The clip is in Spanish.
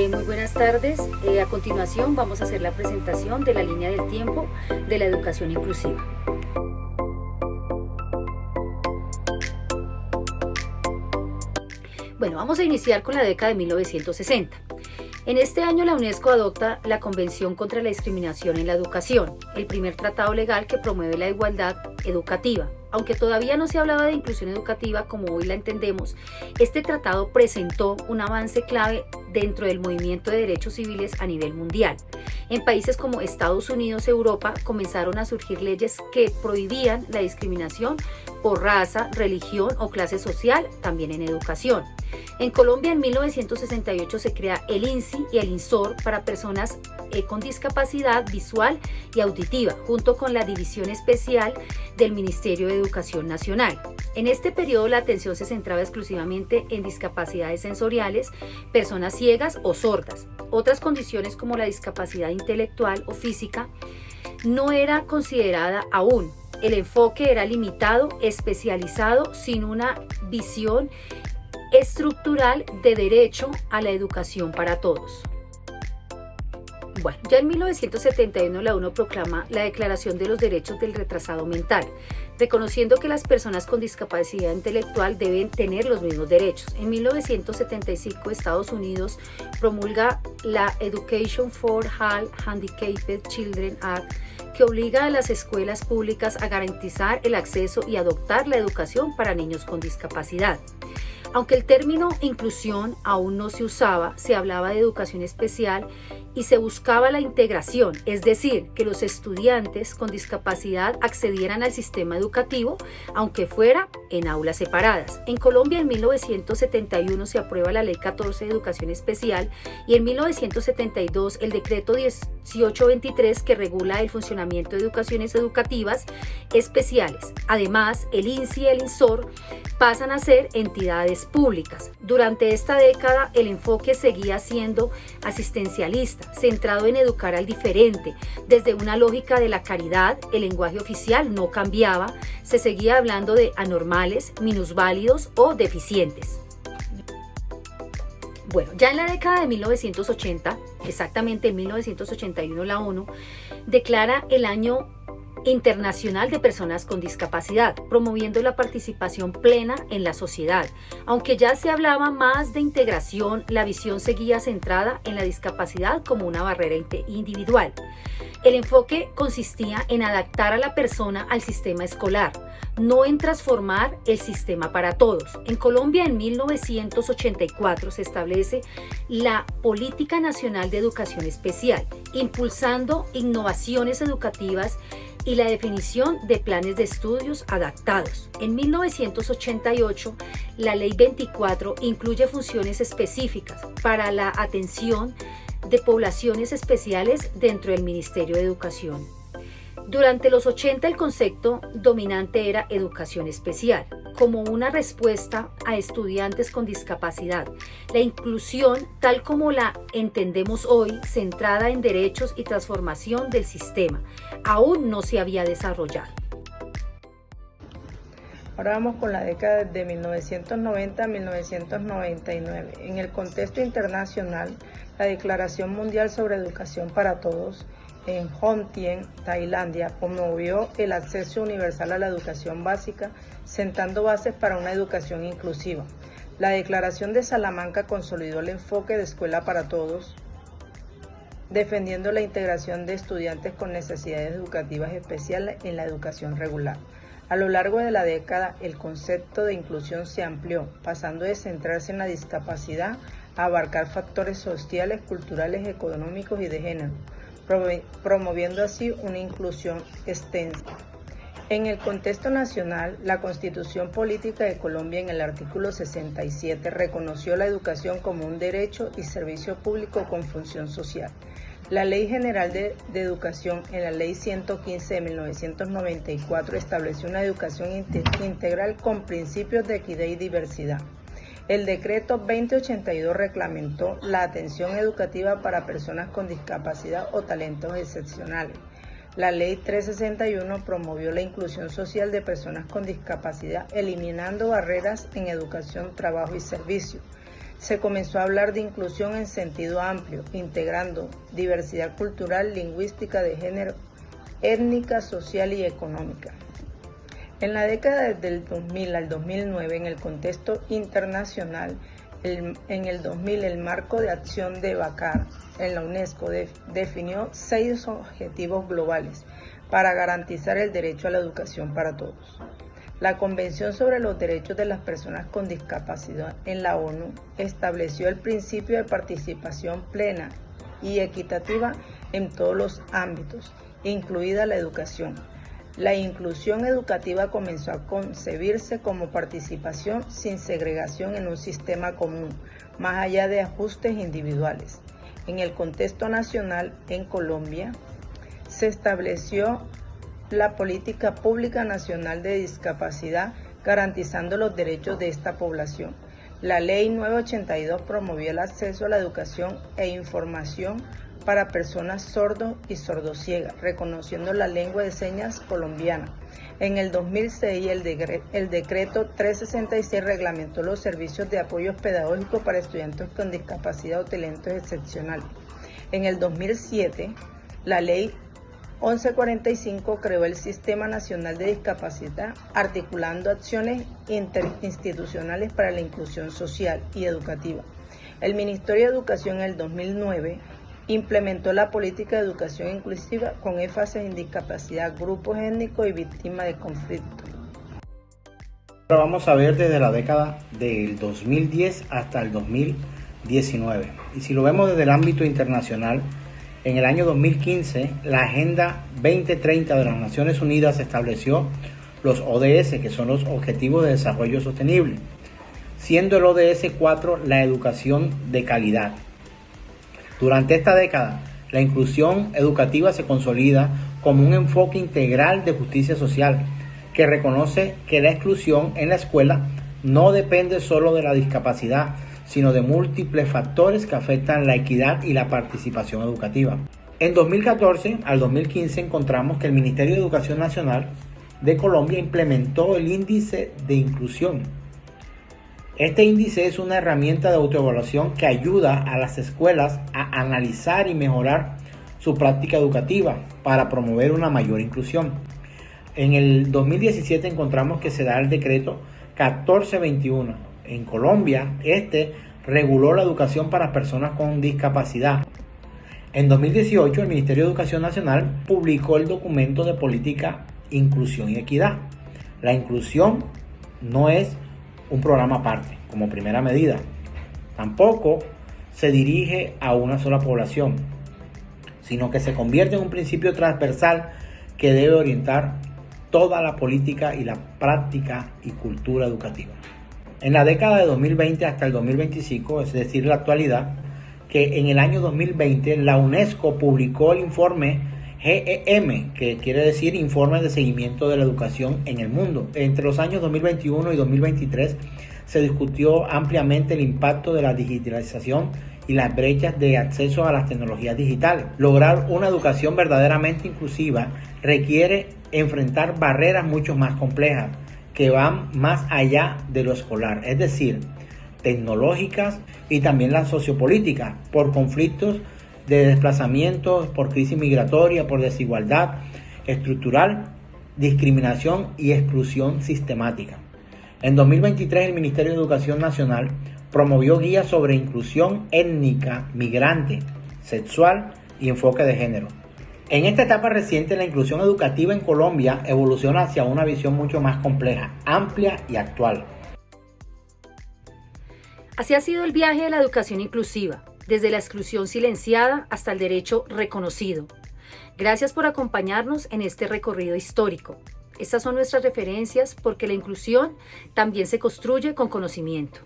Muy buenas tardes. A continuación vamos a hacer la presentación de la línea del tiempo de la educación inclusiva. Bueno, vamos a iniciar con la década de 1960. En este año la UNESCO adopta la Convención contra la Discriminación en la Educación, el primer tratado legal que promueve la igualdad educativa. Aunque todavía no se hablaba de inclusión educativa como hoy la entendemos, este tratado presentó un avance clave dentro del movimiento de derechos civiles a nivel mundial. En países como Estados Unidos y Europa comenzaron a surgir leyes que prohibían la discriminación por raza, religión o clase social, también en educación. En Colombia en 1968 se crea el INSI y el INSOR para personas con discapacidad visual y auditiva, junto con la División Especial del Ministerio de Educación Nacional. En este periodo la atención se centraba exclusivamente en discapacidades sensoriales, personas ciegas o sordas. Otras condiciones como la discapacidad intelectual o física no era considerada aún. El enfoque era limitado, especializado, sin una visión estructural de derecho a la educación para todos. Bueno, ya en 1971 la ONU proclama la Declaración de los Derechos del Retrasado Mental, reconociendo que las personas con discapacidad intelectual deben tener los mismos derechos. En 1975 Estados Unidos promulga la Education for All Handicapped Children Act, que obliga a las escuelas públicas a garantizar el acceso y adoptar la educación para niños con discapacidad. Aunque el término inclusión aún no se usaba, se hablaba de educación especial y se buscaba la integración, es decir, que los estudiantes con discapacidad accedieran al sistema educativo, aunque fuera en aulas separadas. En Colombia en 1971 se aprueba la Ley 14 de Educación Especial y en 1972 el Decreto 1823 que regula el funcionamiento de educaciones educativas especiales. Además, el INSI y el INSOR pasan a ser entidades públicas. Durante esta década el enfoque seguía siendo asistencialista, centrado en educar al diferente. Desde una lógica de la caridad, el lenguaje oficial no cambiaba, se seguía hablando de anormales, minusválidos o deficientes. Bueno, ya en la década de 1980, exactamente en 1981, la ONU declara el Año Internacional de Personas con Discapacidad, promoviendo la participación plena en la sociedad. Aunque ya se hablaba más de integración, la visión seguía centrada en la discapacidad como una barrera individual. El enfoque consistía en adaptar a la persona al sistema escolar, no en transformar el sistema para todos. En Colombia, en 1984, se establece la Política Nacional de Educación Especial, impulsando innovaciones educativas y la definición de planes de estudios adaptados. En 1988, la Ley 24 incluye funciones específicas para la atención de poblaciones especiales dentro del Ministerio de Educación. Durante los 80 el concepto dominante era educación especial, como una respuesta a estudiantes con discapacidad. La inclusión, tal como la entendemos hoy, centrada en derechos y transformación del sistema, aún no se había desarrollado. Ahora vamos con la década de 1990 a 1999. En el contexto internacional, la Declaración Mundial sobre Educación para Todos en Phnom Penh, Tailandia, promovió el acceso universal a la educación básica, sentando bases para una educación inclusiva. La Declaración de Salamanca consolidó el enfoque de escuela para todos, defendiendo la integración de estudiantes con necesidades educativas especiales en la educación regular. A lo largo de la década, el concepto de inclusión se amplió, pasando de centrarse en la discapacidad a abarcar factores sociales, culturales, económicos y de género, promoviendo así una inclusión extensa. En el contexto nacional, la Constitución Política de Colombia en el artículo 67 reconoció la educación como un derecho y servicio público con función social. La Ley General de Educación en la Ley 115 de 1994 estableció una educación integral con principios de equidad y diversidad. El decreto 2082 reglamentó la atención educativa para personas con discapacidad o talentos excepcionales. La Ley 361 promovió la inclusión social de personas con discapacidad, eliminando barreras en educación, trabajo y servicio. se comenzó a hablar de inclusión en sentido amplio, integrando diversidad cultural, lingüística, de género, étnica, social y económica. En la década del 2000 al 2009, en el contexto internacional, en el 2000 el marco de acción de Dakar en la UNESCO definió 6 objetivos globales para garantizar el derecho a la educación para todos. La Convención sobre los Derechos de las Personas con Discapacidad en la ONU estableció el principio de participación plena y equitativa en todos los ámbitos, incluida la educación. La inclusión educativa comenzó a concebirse como participación sin segregación en un sistema común, más allá de ajustes individuales. En el contexto nacional, en Colombia, se estableció la Política Pública Nacional de Discapacidad, garantizando los derechos de esta población. La Ley 982 promovió el acceso a la educación e información para personas sordos y sordociegas, reconociendo la lengua de señas colombiana. En el 2006, el decreto 366 reglamentó los servicios de apoyo pedagógico para estudiantes con discapacidad o talentos excepcionales. En el 2007, la Ley 1145 creó el Sistema Nacional de Discapacidad, articulando acciones interinstitucionales para la inclusión social y educativa. El Ministerio de Educación en el 2009 implementó la política de educación inclusiva con énfasis en discapacidad, grupos étnicos y víctimas de conflicto. Ahora vamos a ver desde la década del 2010 hasta el 2019. Y si lo vemos desde el ámbito internacional, en el año 2015, la Agenda 2030 de las Naciones Unidas estableció los ODS, que son los Objetivos de Desarrollo Sostenible, siendo el ODS 4 la educación de calidad. Durante esta década, la inclusión educativa se consolida como un enfoque integral de justicia social, que reconoce que la exclusión en la escuela no depende solo de la discapacidad, sino de múltiples factores que afectan la equidad y la participación educativa. En 2014 al 2015 encontramos que el Ministerio de Educación Nacional de Colombia implementó el Índice de Inclusión. Este índice es una herramienta de autoevaluación que ayuda a las escuelas a analizar y mejorar su práctica educativa para promover una mayor inclusión. En el 2017 encontramos que se da el decreto 1421. En Colombia, este reguló la educación para personas con discapacidad. En 2018, el Ministerio de Educación Nacional publicó el documento de política Inclusión y Equidad. La inclusión no es un programa aparte, como primera medida. Tampoco se dirige a una sola población, sino que se convierte en un principio transversal que debe orientar toda la política y la práctica y cultura educativa. En la década de 2020 hasta el 2025, es decir, la actualidad, que en el año 2020 la UNESCO publicó el informe GEM, que quiere decir Informe de Seguimiento de la Educación en el Mundo. Entre los años 2021 y 2023 se discutió ampliamente el impacto de la digitalización y las brechas de acceso a las tecnologías digitales. Lograr una educación verdaderamente inclusiva requiere enfrentar barreras mucho más complejas que van más allá de lo escolar, es decir, tecnológicas y también las sociopolíticas, por conflictos de desplazamiento, por crisis migratoria, por desigualdad estructural, discriminación y exclusión sistemática. En 2023 el Ministerio de Educación Nacional promovió guías sobre inclusión étnica, migrante, sexual y enfoque de género. En esta etapa reciente, la inclusión educativa en Colombia evoluciona hacia una visión mucho más compleja, amplia y actual. Así ha sido el viaje de la educación inclusiva, desde la exclusión silenciada hasta el derecho reconocido. Gracias por acompañarnos en este recorrido histórico. Estas son nuestras referencias porque la inclusión también se construye con conocimiento.